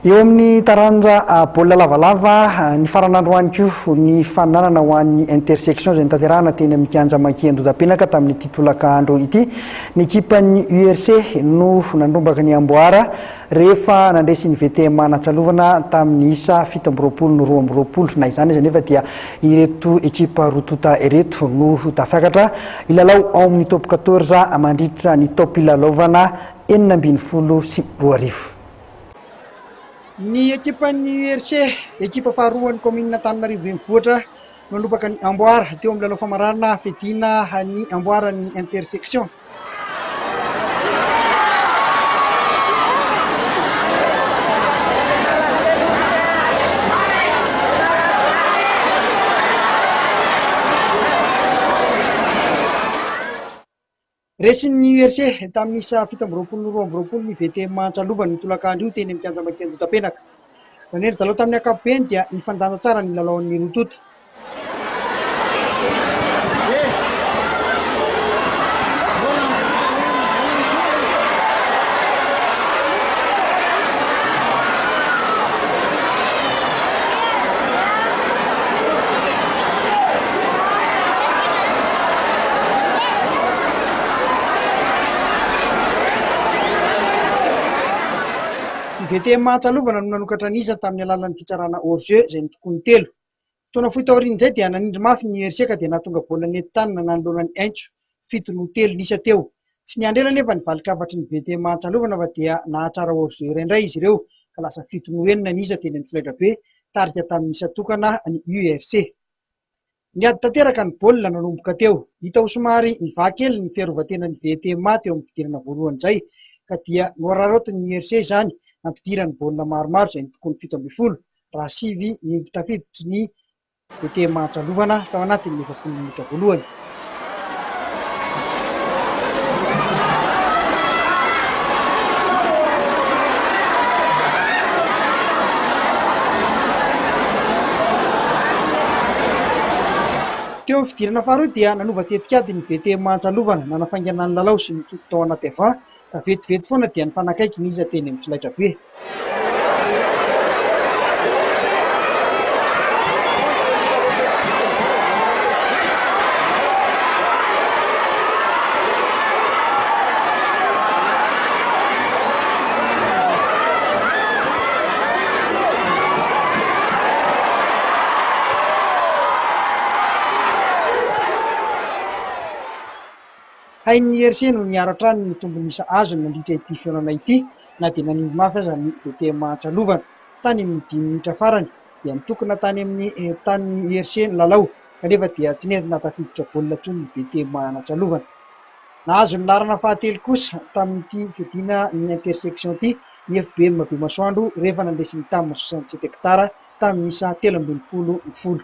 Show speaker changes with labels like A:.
A: Eo amin'ny taranja baolina lavalava ny faranandro ihany koa ny fananana ho an'ny intersection izay nitanterahana teny amin'ny kianja Makian-Dodapenaka tamin'ny titolakandro ity. Ny ekipan'ny UIRC no nandrombaka ny amboara rehefa nandresy ny VTM natsalovana tamin'ny isa 7 no 2 na izany izy nefa dia ireto ekipa rotota ireto no tafakatra ilalao ao amin'ny top 14 mandritra ny top ilalaovana 12 sy 2
B: Ny ekipan'ny UIRC ekipa faharoa ny commune Antananarivo renivohitra nanomboka ny amboara teo amin'ny lalao famaranana fedina ny amboaran'ny intersection. Resin'ny UIRC tamin'ny isa 7 ny VTM Antsalovana nitolakandro io teny amin'ny kianja Makian-Dodapenaka. Ranery dalao tamin'ny ankapobeny dia nifandana tsara ny lalaon'ny rotota. VTM Antsalovana no nanokatra an'isa tamin'ny alalan'ny fitsarana hors-jeu izay nitokony 3. Fotoana fohy taorian'izay dia nanindry mafy ny UIRC ka dia nahatonga baolina nentin-tany nanoloana ny Aintso 7-3 nisa teo. Tsy niandela nefa ny valikavatry ny VTM Antsalovana fa dia nahatsara hors-jeu indray izy ireo ka lasa 7-9 nisa teny amin'ny Filaitrabe tarika tamin'ny isa tokana ny UIRC. Niady tanteraka ny baolina nanomboka teo. Hita ho somary nivakely ny fiarovatena ny VTM teo amin'ny fidirana voalohany izay ka dia norarotin'ny UIRC izany nampidirany baolina maromaro izay nitokony 17 raha sivy ny tafiditry ny VTM Antsalovana tao anatin'ny 90 minitra voalohany. Teo amin'ny fidirana faharoa dia nanova tetikady ny VTM Antsalovana nanafaingana ny lalao sy nitoto tao anaty ava ka vetivety foana dia nifanakaiky ny iza teny amin'ny Filaitrabe. Hain'ny UIRC no niaratra ny tombonisa azony nandritra ity fihaonana ity na dia nanindry mafy aza ny VTM Antsalovana. Tany amin'ny 10 minitra farany dia nitokona tany amin'ny tanin'ny UIRC ny lalao kanefa dia tsy nentina tafiditra baolina intsony ny VTM Antsalovana. Nahazo ny larana fahatelo kosa tamin'ity fedina ny intersection ity ny FBM Bemasoandro rehefa nandresy ny tamina 67 hektara tamin'ny isa 13 ny folo.